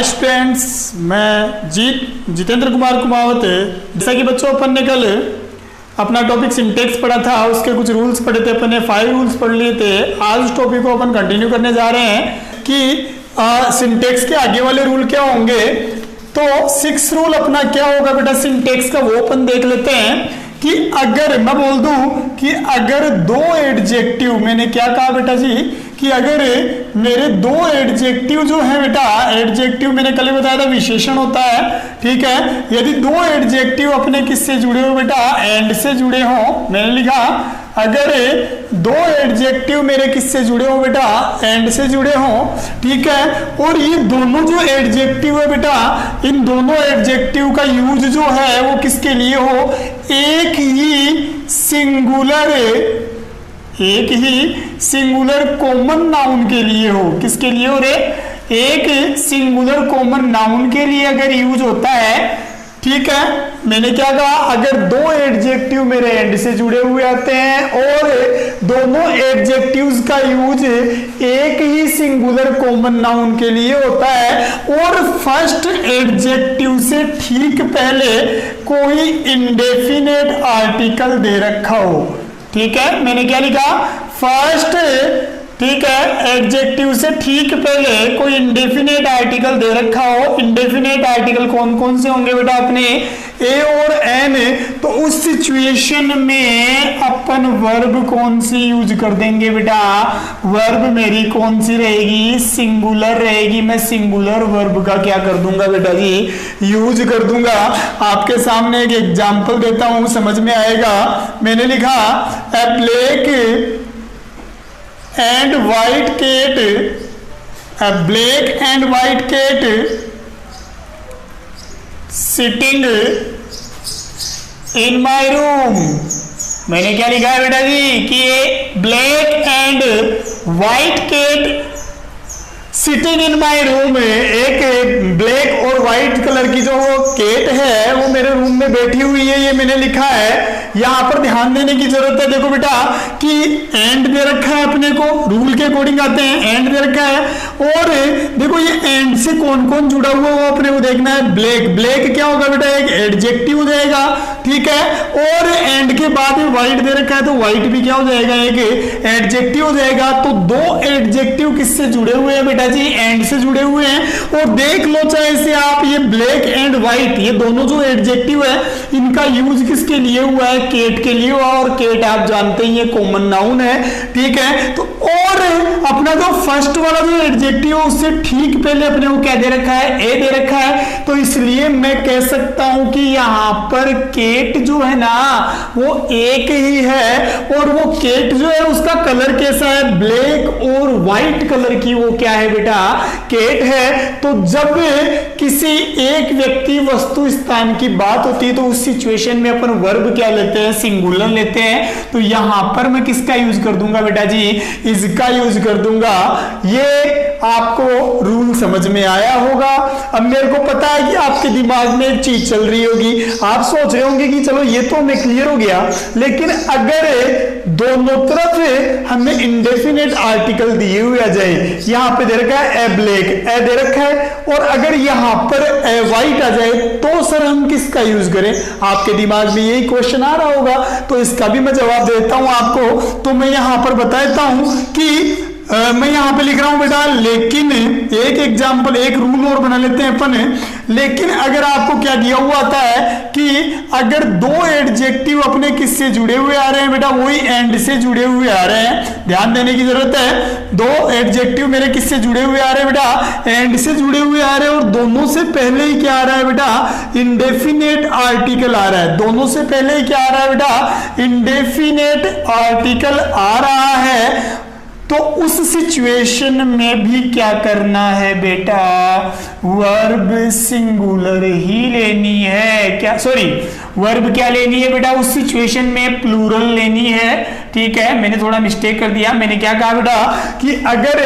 Students, मैं जितेंद्र कुमार कुमावत। जैसा कि बच्चों अपन ने कल अपना टॉपिक सिंटेक्स पढ़ा था, उसके कुछ रूल्स पढ़े थे, अपन ने 5 रूल्स पढ़ लिए थे। आज उस टॉपिक को अपन कंटिन्यू करने जा रहे हैं कि सिंटेक्स के आगे वाले रूल क्या होंगे। तो 6 रूल अपना क्या होगा बेटा सिंटेक्स का, वो अपन देख लेते हैं कि अगर मैं बोल दूं कि अगर 2 एडजेक्टिव, मैंने क्या कहा बेटा जी कि अगर मेरे 2 एडजेक्टिव जो है बेटा, एडजेक्टिव मैंने कल बताया था विशेषण होता है, ठीक है। यदि 2 एडजेक्टिव अपने किससे जुड़े हो बेटा, एंड से जुड़े हो, मैंने लिखा अगर 2 एडजेक्टिव मेरे किससे जुड़े हो बेटा, एंड से जुड़े हो, ठीक है। और ये दोनों जो एडजेक्टिव है बेटा, इन दोनों एडजेक्टिव का यूज जो है वो किसके लिए हो, एक ही सिंगुलर कॉमन नाउन के लिए हो। किसके लिए हो रे, एक सिंगुलर कॉमन नाउन के लिए अगर यूज होता है, ठीक है। मैंने क्या कहा, अगर 2 एडजेक्टिव मेरे एंड से जुड़े हुए आते हैं और दोनों एडजेक्टिव्स का यूज एक ही सिंगुलर कॉमन नाउन के लिए होता है और फर्स्ट एडजेक्टिव से ठीक पहले कोई इंडेफिनेट आर्टिकल दे रखा हो, ठीक है। मैंने क्या लिखा, फर्स्ट, ठीक है, एडजेक्टिव से ठीक पहले कोई इंडेफिनेट आर्टिकल दे रखा हो। इंडेफिनेट आर्टिकल कौन कौन से होंगे बेटा अपने, ए और एन। तो उस सिचुएशन में अपन वर्ब कौन सी यूज कर देंगे बेटा, वर्ब मेरी कौन सी रहेगी, सिंगुलर रहेगी। मैं सिंगुलर वर्ब का क्या कर दूंगा बेटा जी, यूज कर दूंगा। आपके सामने एक एग्जांपल देता हूं, समझ में आएगा। मैंने लिखा ए black and white cat, a black and white cat sitting in my room। मैंने क्या लिखा है बेटा जी कि black and white cat sitting in my room. एक ब्लैक और व्हाइट कलर की जो कैट है वो मेरे रूम में बैठी हुई है, ये मैंने लिखा है। यहां पर ध्यान देने की जरूरत है, देखो बेटा कि एंड दे रखा है, अपने को रूल के अकॉर्डिंग आते हैं, एंड दे रखा है। और देखो ये एंड से कौन कौन जुड़ा हुआ वो अपने को देखना है। ब्लैक, ब्लैक क्या होगा बेटा, एक एडजेक्टिव हो जाएगा, ठीक है। और एंड के बाद में व्हाइट दे रखा है तो व्हाइट भी क्या हो जाएगा, एक एडजेक्टिव हो जाएगा। तो 2 एडजेक्टिव किससे जुड़े हुए हैं बेटा जी, एंड से जुड़े हुए हैं। और देख लो चाहे से आप, ये ब्लैक एंड व्हाइट, ये दोनों जो एडजेक्टिव है इनका यूज किसके लिए हुआ है, केट के लिए हुआ। और केट आप जानते ही ये कॉमन नाउन है, ठीक है। तो और अपना जो फर्स्ट वाला जो एडजेक्टिव है उससे ठीक पहले अपने को क्या दे रखा है, ए दे रखा है। तो इसलिए मैं कह सकता हूं कि यहां पर केट जो है ना वो एक ही है। और वो केट जो है उसका कलर कैसा है, ब्लैक और व्हाइट कलर की वो क्या है बेटा, केट है। तो जब किसी एक व्यक्ति वस्तु स्थान की बात होती है तो उस सिचुएशन में अपन वर्ब क्या लेते हैं, सिंगुलर लेते हैं। तो यहां पर मैं किसका यूज कर दूंगा बेटा जी, इसका यूज कर दूंगा। ये आपको रूल समझ में आया होगा। अब मेरे को पता है कि आपके दिमाग में एक चीज चल रही होगी, आप सोच रहे होंगे कि चलो ये तो हमें क्लियर हो गया, लेकिन अगर दोनों तरफ हमें इंडेफिनेट आर्टिकल दिए हुए आ जाए, यहां पे दे रखा है ए ब्लैक, ए दे रखा है, और अगर यहां पर ए व्हाइट आ जाए तो सर हम किसका यूज करें। आपके दिमाग में यही क्वेश्चन आ रहा होगा, तो इसका भी मैं जवाब देता हूं आपको। तो मैं यहां पर बताता हूं कि मैं यहां पे लिख रहा हूं बेटा, लेकिन एक एग्जांपल, एक रूल और बना लेते हैं अपन। लेकिन अगर आपको क्या दिया हुआ आता है कि अगर 2 एडजेक्टिव अपने किससे जुड़े हुए आ रहे हैं बेटा, वही एंड से जुड़े हुए आ रहे हैं, ध्यान देने की जरूरत है। 2 एडजेक्टिव मेरे किससे जुड़े हुए आ रहे हैं बेटा, एंड से जुड़े हुए आ रहे हैं। और दोनों से पहले ही क्या आ रहा है बेटा, इंडेफिनेट आर्टिकल आ रहा है। दोनों से पहले ही क्या आ रहा है बेटा, इंडेफिनेट आर्टिकल आ रहा है। तो उस सिचुएशन में भी क्या करना है बेटा, वर्ब सिंगुलर ही लेनी है। क्या, सॉरी, वर्ब क्या लेनी है बेटा, उस सिचुएशन में प्लूरल लेनी है। ठीक है, मैंने थोड़ा मिस्टेक कर दिया, मैंने क्या कहा बेटा कि अगर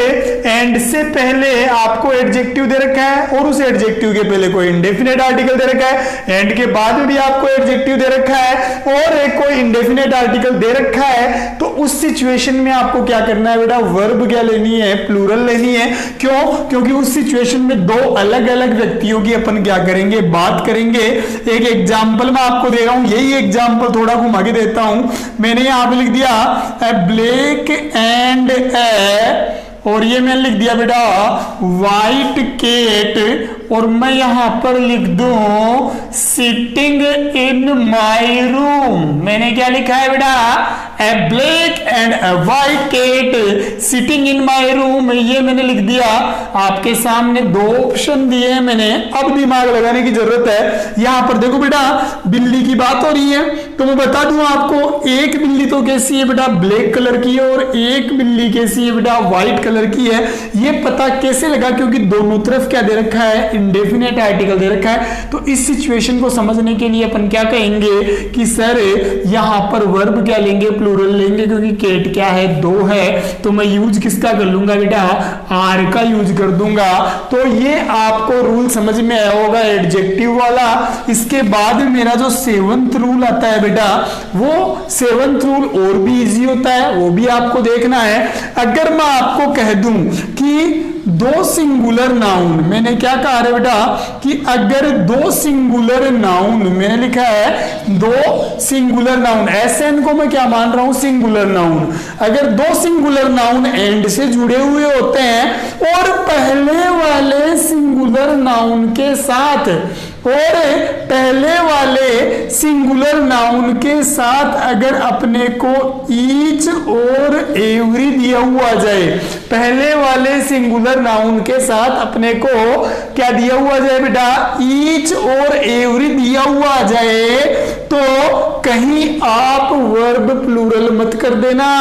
एंड से पहले आपको एडजेक्टिव दे रखा है और उस एडजेक्टिव के पहले कोई इंडेफिनेट आर्टिकल दे रखा है, एंड के बाद भी आपको एडजेक्टिव दे रखा है और एक कोई इंडेफिनेट आर्टिकल दे रखा है, तो उस सिचुएशन में आपको क्या करना है बेटा, वर्ब क्या लेनी है, प्लूरल लेनी है। क्यों? क्योंकि उस सिचुएशन में दो अलग अलग व्यक्तियों की अपन क्या करेंगे, बात करेंगे। एक एग्जाम्पल मैं आपको दे रहा हूं, यही एग्जाम्पल थोड़ा घुमा के देता हूं। मैंने यहां पे लिख दिया ए ब्लैक एंड ए, और ये मैंने लिख दिया बेटा वाइट केट, और मैं यहां पर लिख दूं सिटिंग इन माय रूम। मैंने क्या लिखा है बेटा, a black and a white cat sitting in my room, ये मैंने लिख दिया। आपके सामने दो ऑप्शन दिए हैं मैंने, अब दिमाग लगाने की जरूरत है। यहां पर देखो बेटा बिल्ली की बात हो रही है, तो मैं बता दूं आपको, एक बिल्ली तो कैसी है बेटा, ब्लैक कलर की है, और एक बिल्ली कैसी है बेटा, व्हाइट कलर की है। ये पता कैसे लगा, क्योंकि दोनों तरफ क्या दे रखा है, इंडेफिनेट आर्टिकल दे रखा है। तो इस सिचुएशन को समझने के लिए अपन क्या कहेंगे कि सर यहां पर वर्ब क्या लेंगे, प्लूरल लेंगे, क्योंकि केट क्या है, दो है, तो मैं यूज किसका कर लूंगा बेटा, आर का यूज कर दूंगा। तो ये आपको रूल समझ में आया होगा एडजेक्टिव वाला। इसके बाद मेरा जो 7th रूल आता है बेटा, वो 7th रूल और भी इजी होता है, वो भी आपको देखना है। अगर मैं आपको कह दूं कि दो सिंगुलर नाउन, मैंने क्या कहा है बेटा कि अगर दो सिंगुलर नाउन, मैंने लिखा है दो सिंगुलर नाउन, एसएन को मैं क्या मान रहा हूं, सिंगुलर नाउन। अगर दो सिंगुलर नाउन एंड से जुड़े हुए होते हैं और पहले वाले सिंगुलर नाउन के साथ, और पहले वाले सिंगुलर नाउन के साथ अगर अपने को ईच और एवरी दिया हुआ जाए, पहले वाले सिंगुलर नाउन के साथ अपने को क्या दिया हुआ जाए बेटा, ईच और एवरी दिया हुआ जाए, तो कहीं आप वर्ब प्लूरल मत कर देना,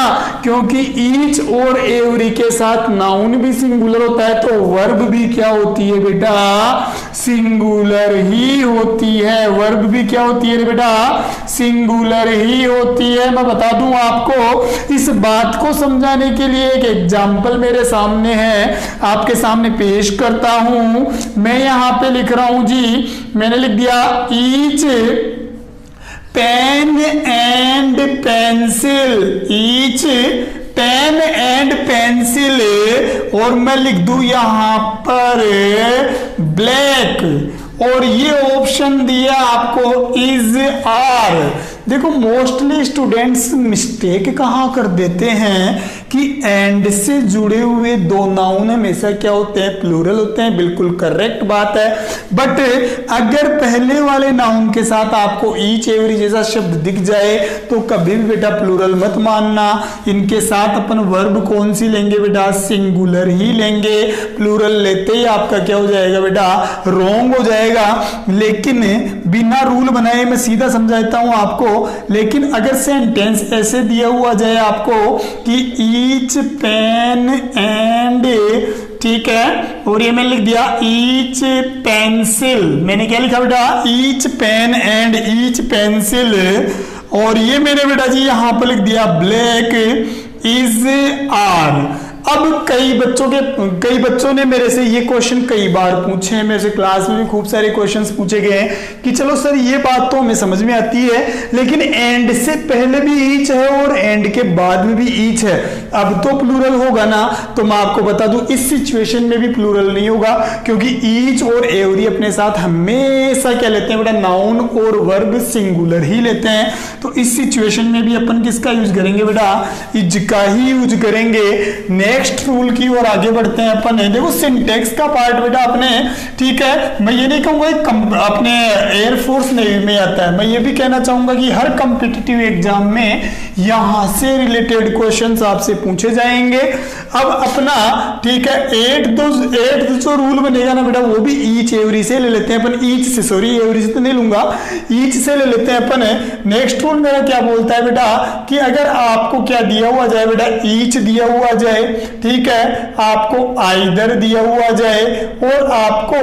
क्योंकि ईच और एवरी के साथ नाउन भी सिंगुलर होता है, तो वर्ब भी क्या होती है बेटा, सिंगुलर ही होती है। वर्ब भी क्या होती है बेटा, सिंगुलर ही होती है। मैं बता दूं आपको, इस बात को समझाने के लिए एक एग्जाम्पल मेरे सामने है, आपके सामने पेश करता हूं। मैं यहां पे लिख रहा हूं जी, मैंने लिख दिया each pen and pencil, each pen and pencil, और मैं लिख दूं यहां पर ब्लैक, और ये ऑप्शन दिया आपको इज आर। देखो मोस्टली स्टूडेंट्स मिस्टेक कहां कर देते हैं कि एंड से जुड़े हुए दो नाउन हमेशा क्या होते हैं, प्लूरल होते हैं। बिल्कुल करेक्ट बात है, बट अगर पहले वाले नाउन के साथ आपको ईच एवरी जैसा शब्द दिख जाए तो कभी भी बेटा प्लूरल मत मानना। इनके साथ अपन वर्ब कौन सी लेंगे बेटा, सिंगुलर ही लेंगे। प्लूरल लेते ही आपका क्या हो जाएगा बेटा, रॉन्ग हो जाएगा। लेकिन बिना रूल बनाए मैं सीधा समझाता हूं आपको, लेकिन अगर सेंटेंस ऐसे दिया हुआ जाए आपको कि ईच पेन एंड, ठीक है, और ये मैंने लिख दिया ईच पेंसिल, मैंने क्या लिखा बेटा, each pen and each pencil, और ये मैंने बेटा जी यहां पर लिख दिया ब्लैक इज आर। अब कई बच्चों ने मेरे से ये क्वेश्चन कई बार पूछे हैं, मेरे से क्लास में भी खूब सारे क्वेश्चंस पूछे गए हैं कि चलो सर ये बात तो हमें समझ में आती है, लेकिन एंड से पहले भी ईच है और एंड के बाद में भी ईच है, अब तो प्लूरल होगा ना। तो मैं आपको बता दूं इस सिचुएशन में भी प्लूरल नहीं होगा, क्योंकि ईच और एवरी अपने साथ हमेशा क्या लेते हैं बेटा, नाउन और वर्ब सिंगुलर ही लेते हैं। तो इस सिचुएशन में भी अपन किसका यूज करेंगे बेटा, इज का ही यूज करेंगे। नेक्स्ट रूल की ओर आगे बढ़ते हैं अपन। देखो सिंटेक्स का पार्ट बेटा अपने, ठीक है, मैं ये नहीं कहूंगा अपने एयरफोर्स नेवी में आता है, मैं ये भी कहना चाहूंगा कि हर कॉम्पिटिटिव एग्जाम में यहां से रिलेटेड क्वेश्चंस आपसे पूछे जाएंगे। अब अपना, ठीक है, एट जो रूल बनेगा ना बेटा, वो भी ईच एवरी से ले लेते हैं अपन, ईच से, सॉरी एवरी से तो नहीं लूंगा, ईच से ले लेते हैं अपन। नेक्स्ट रूल मेरा क्या बोलता है बेटा कि अगर आपको क्या दिया हुआ जाए बेटा, ईच दिया हुआ जाए ठीक है, आपको आइदर दिया हुआ जाए और आपको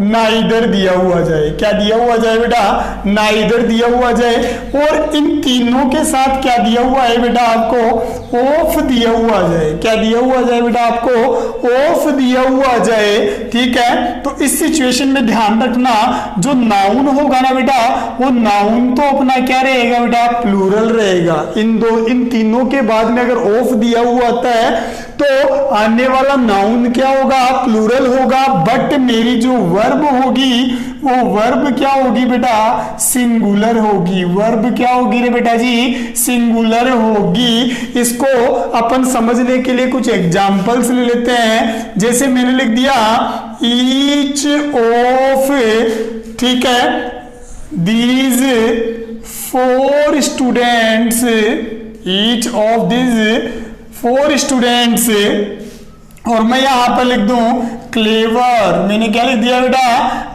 नाइदर दिया हुआ जाए। क्या दिया हुआ जाए बेटा? नाइदर दिया हुआ जाए। और इन तीनों के साथ क्या दिया हुआ है बेटा? आपको ऑफ दिया हुआ जाए। क्या दिया हुआ जाए बेटा? आपको ऑफ दिया हुआ जाए। ठीक है, तो इस सिचुएशन में ध्यान रखना, जो नाउन होगा ना बेटा, वो नाउन तो अपना क्या रहेगा बेटा? प्लूरल रहेगा। इन तीनों के बाद में अगर ऑफ दिया हुआ आता है तो आने वाला नाउन क्या होगा? प्लूरल होगा। बट मेरी जो वर्ब होगी वो वर्ब क्या होगी बेटा? सिंगुलर होगी। वर्ब क्या होगी रे बेटा जी? सिंगुलर होगी। इसको अपन समझने के लिए कुछ एग्जांपल्स ले लेते हैं। जैसे मैंने लिख दिया ईच ऑफ, ठीक है, these 4 students, each of these 4 students, और मैं यहां पर लिख दूं क्लेवर। मैंने क्या लिख दिया बेटा?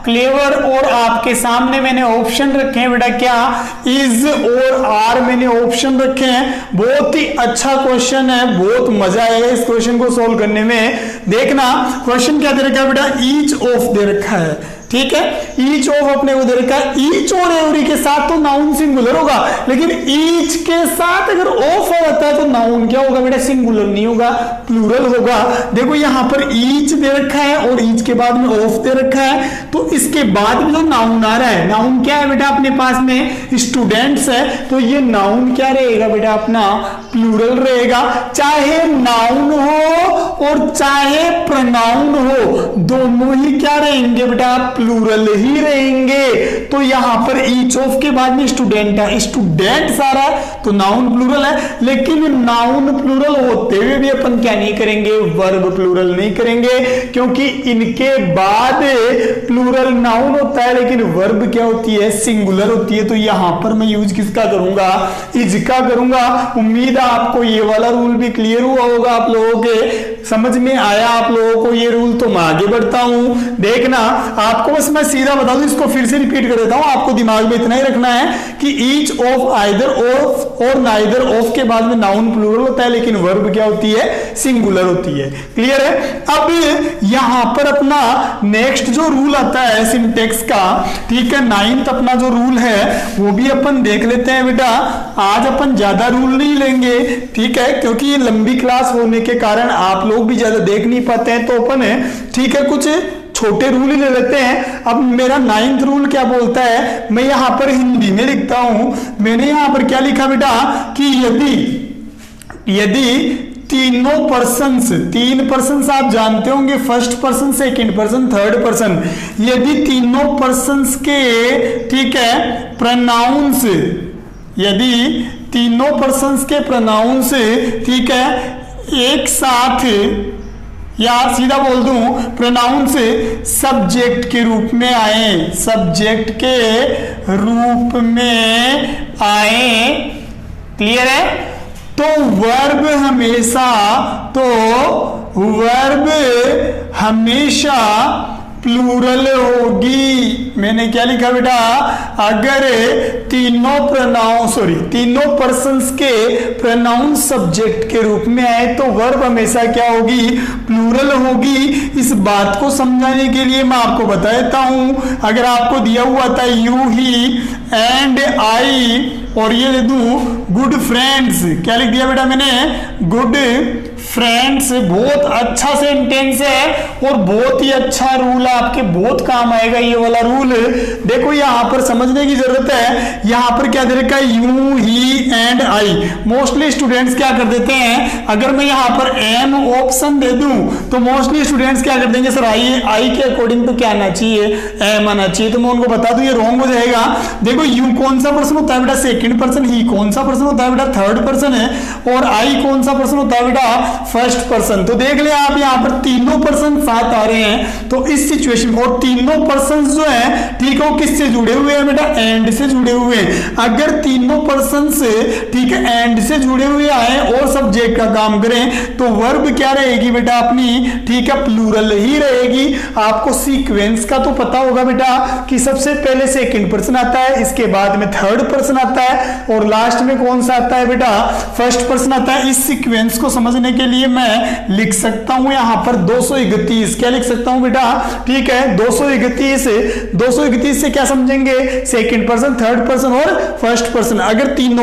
क्लेवर। और आपके सामने मैंने ऑप्शन रखे हैं बेटा, क्या? इज और आर मैंने ऑप्शन रखे हैं। बहुत ही अच्छा क्वेश्चन है, बहुत मजा आएगा इस क्वेश्चन को सोल्व करने में। देखना क्वेश्चन क्या दे रखा है बेटा? ईच ऑफ दे रखा है। ठीक है, ईच ऑफ अपने को दे रखा है। ईच और एवरी के साथ तो नाउन सिंगुलर होगा, लेकिन ईच के साथ अगर ऑफ होता है तो नाउन क्या होगा बेटा? सिंगुलर नहीं होगा, प्लूरल होगा। देखो यहां पर ईच दे रखा है और ईच के बाद में ऑफ दे रखा है, तो इसके बाद में जो नाउन आ रहा है, नाउन क्या है बेटा? अपने पास में स्टूडेंट्स है, तो ये नाउन क्या रहेगा बेटा? अपना प्लूरल रहेगा। चाहे नाउन हो और चाहे प्रोनाउन हो, दोनों ही क्या रहेंगे बेटा? प्लूरल ही रहेंगे। तो यहां पर ईच ऑफ के बाद में स्टूडेंट है, स्टूडेंट सारा, तो नाउन प्लूरल है। लेकिन नाउन प्लूरल होते हुए भी अपन क्या नहीं करेंगे? वर्ब प्लूरल नहीं करेंगे, क्योंकि इनके बाद प्लूरल नाउन होता है लेकिन वर्ब क्या होती है? सिंगुलर होती है। तो यहां पर मैं यूज किसका करूंगा? इज का करूंगा। उम्मीद है आपको ये वाला रूल भी क्लियर हुआ होगा, आप लोगों के समझ में आया आप लोगों को ये रूल। तो मैं आगे बढ़ता हूं। देखना, आपको बस मैं सीधा बता दूं, इसको फिर से रिपीट कर देता हूं। आपको दिमाग में इतना ही रखना है कि ईच ऑफ, आइदर ऑफ और नाइदर ऑफ के बाद में नाउन प्लूरल होता है, लेकिन वर्ब क्या होती है? सिंगुलर होती है। क्लियर है? अब यहां पर अपना नेक्स्ट जो रूल आता है सिंटेक्स का, ठीक है, 9th अपना जो रूल है वो भी अपन देख लेते हैं बेटा। आज अपन ज्यादा रूल नहीं लेंगे, ठीक है, क्योंकि ये लंबी क्लास होने के कारण आप लोग भी ज्यादा देख नहीं पाते हैं, तो अपन ठीक है कुछ छोटे रूल ही ले लेते हैं। अब मेरा 9th रूल क्या बोलता है, मैं यहां पर हिंदी में लिखता हूं। मैंने यहां पर क्या लिखा बेटा कि यदि तीनों पर्सन्स, 3 पर्सन्स आप जानते होंगे, first person, second person, third person, यदि तीनों पर्सन्स के, ठीक है, प्रोनाउंस, यदि तीनों पर्सन्स के प्रोनाउंस, ठीक है, एक साथ, या सीधा बोल दूं प्रोनाउंस सब्जेक्ट के रूप में आए, सब्जेक्ट के रूप में आए, क्लियर है, तो वर्ब हमेशा प्लूरल होगी। मैंने क्या लिखा बेटा? अगर तीनों पर्सन्स के प्रोनाउन सब्जेक्ट के रूप में आए तो वर्ब हमेशा क्या होगी? प्लूरल होगी। इस बात को समझाने के लिए मैं आपको बता देता हूं। अगर आपको दिया हुआ था यू, ही एंड आई, और ये ले दूं गुड फ्रेंड्स, क्या लिख दिया बेटा मैंने? Good friends. बहुत अच्छा सेंटेंस है और बहुत ही अच्छा रूल है, आपके बहुत काम आएगा ये वाला रूल। देखो यहां पर समझने की जरूरत है। यहां पर क्या दे रखा है? You, he and I. Mostly students क्या कर देते हैं, अगर मैं यहां पर एम ऑप्शन दे दूं तो मोस्टली स्टूडेंट्स क्या कर देंगे? सर आई के अकॉर्डिंग तो क्या आना चाहिए? एम आना चाहिए। तो मैं उनको बता दूं ये रॉन्ग हो जाएगा। देखो यू कौन सा पर्सन होता है बेटा? Second person. ही कौन सा पर्सन होता है बेटा? थर्ड पर्सन है। और आई कौन सा पर्सन होता है बेटा? First person. तो देख ले आप यहां पर तीनों पर्सन साथ आ रहे हैं, तो इस सिचुएशन में, और तीनों पर्सन जो है, ठीक है, वो किससे जुड़े हुए हैं बेटा? एंड से जुड़े हुए हैं। अगर तीनों पर्सन से, ठीक है, एंड से जुड़े हुए आए और सब्जेक्ट का काम करें तो वर्ब क्या रहेगी बेटा अपनी? ठीक है, प्लूरल ही रहेगी। आपको सीक्वेंस का तो पता होगा बेटा कि सबसे पहले सेकंड पर्सन आता है, इसके बाद में थर्ड पर्सन आता है और लास्ट में कौन सा आता है बेटा? फर्स्ट पर्सन आता है। इस सीक्वेंस को समझने के लिए मैं लिख सकता हूं यहां पर 231। क्या लिख सकता हूं बेटा? ठीक है, 231 से क्या समझेंगे? सेकंड पर्सन, थर्ड पर्सन और फर्स्ट पर्सन। अगर तीन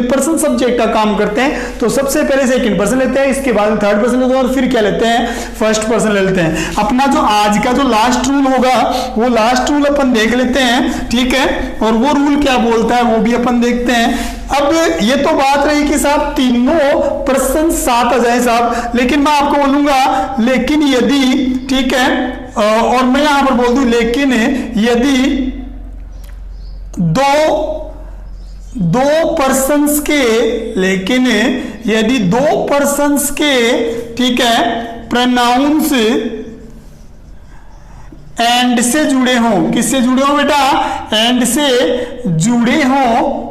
पर्सन सब्जेक्ट का काम करते हैं तो सबसे पहले सेकंड पर्सन लेते हैं, इसके बाद थर्ड पर्सन लेते हैं और फिर क्या लेते हैं? फर्स्ट पर्सन ले लेते हैं। अपना जो आज का जो लास्ट रूल होगा वो लास्ट रूल अपन देख लेते हैं, ठीक है, और वो रूल क्या बोलता है वो भी अपन देखते हैं। अब ये तो बात रही कि साहब तीनों पर्सन साथ आ जाए साहब, लेकिन मैं आपको बोलूंगा लेकिन यदि, ठीक है, और मैं यहां पर बोल दूं लेकिन यदि दो पर्सन्स के, लेकिन यदि दो पर्सन्स के, ठीक है, प्रोनाउंस एंड से जुड़े हों। किससे जुड़े हों बेटा? एंड से जुड़े हों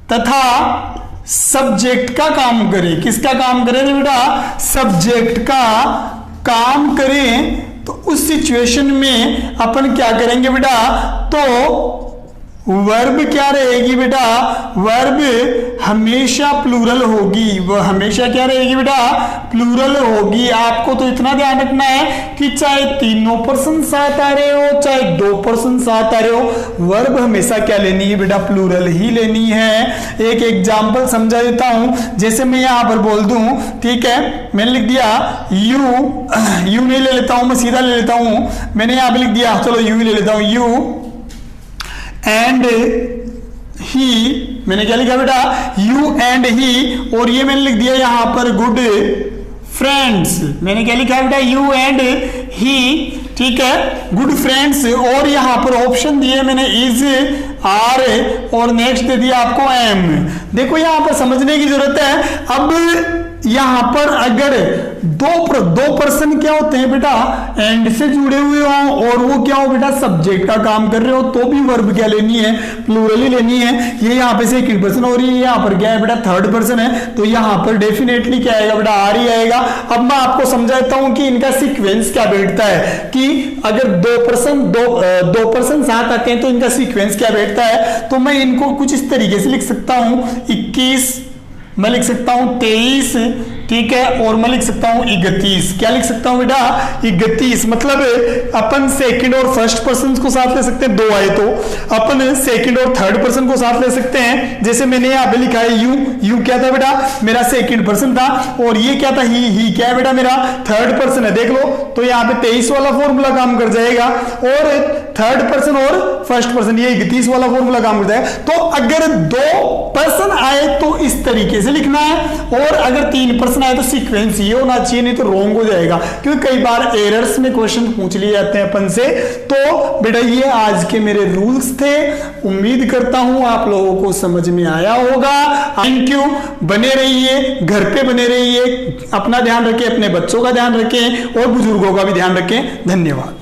तथा सब्जेक्ट का काम करे। किसका काम करे बेटा? सब्जेक्ट का काम करें तो उस सिचुएशन में अपन क्या करेंगे बेटा? तो वर्ब क्या रहेगी बेटा? वर्ब हमेशा प्लूरल होगी। वह हमेशा क्या रहेगी बेटा? प्लूरल होगी। आपको तो इतना ध्यान रखना है कि चाहे तीनों पर्सन साथ आ रहे हो चाहे दो पर्सन साथ आ रहे हो, वर्ब हमेशा क्या लेनी है बेटा? प्लूरल ही लेनी है। एक एग्जांपल समझा देता हूं, जैसे मैं यहां पर बोल दूं, ठीक है, मैंने लिख दिया यू नहीं ले लेता हूं, मैं सीधा ले लेता हूं। मैंने यहां पर लिख दिया, चलो यू ले लेता हूं, यू एंड ही। मैंने क्या लिखा बेटा? You and he. और ये मैंने लिख दिया यहां पर गुड फ्रेंड्स। मैंने क्या लिखा बेटा? यू एंड ही, ठीक है, गुड फ्रेंड्स। और यहां पर ऑप्शन दिए मैंने इज, आर और नेक्स्ट दे दिया आपको एम। देखो यहां पर समझने की जरूरत है। अब यहां पर अगर दो पर्सन क्या होते हैं बेटा? एंड से जुड़े हुए हो और वो क्या हो बेटा? सब्जेक्ट का काम कर रहे हो, तो भी वर्ब क्या लेनी है? प्लूरल ही लेनी है। ये यहाँ पे सेकंड पर्सन और ये यहाँ पर क्या है बेटा? थर्ड पर्सन है, तो यहाँ पर डेफिनेटली क्या आएगा बेटा? आर ही आएगा। अब मैं आपको समझाता हूं कि इनका सीक्वेंस क्या बैठता है, कि अगर दो पर्सन साथ आते हैं तो इनका सीक्वेंस क्या बैठता है। तो मैं इनको कुछ इस तरीके से लिख सकता हूं, 21, मैं लिख सकता हूं 23, ठीक है, और मैं लिख सकता हूं 31। क्या लिख सकता हूं बेटा? 31। मतलब अपन सेकंड और फर्स्ट पर्सन को साथ ले सकते हैं, दो आए तो अपन सेकंड और थर्ड पर्सन को साथ ले सकते हैं। जैसे मैंने यहां पे लिखा है यू क्या था बेटा? मेरा सेकंड पर्सन था, और ये क्या था? ही क्या है बेटा? मेरा थर्ड पर्सन है। देख लो, तो यहां पे 23 वाला फॉर्मूला काम कर जाएगा, और थर्ड पर्सन और फर्स्ट पर्सन ये 31 वाला फॉर्मूला काम कर जाएगा। तो अगर दो पर्सन आए तो इस तरीके से लिखना है, और अगर तीन पर्सन आए तो सीक्वेंस ये होना चाहिए, नहीं तो रॉन्ग हो जाएगा, क्योंकि कई बार एरर्स में क्वेश्चन पूछ लिए जाते हैं अपन से। तो बेटा ये आज के मेरे रूल्स थे। उम्मीद करता हूं आप लोगों को समझ में आया होगा। Thank you. बने रहिए, घर पे बने रहिए, अपना ध्यान रखें, अपने बच्चों का ध्यान रखें और बुजुर्गों का भी ध्यान रखें। धन्यवाद।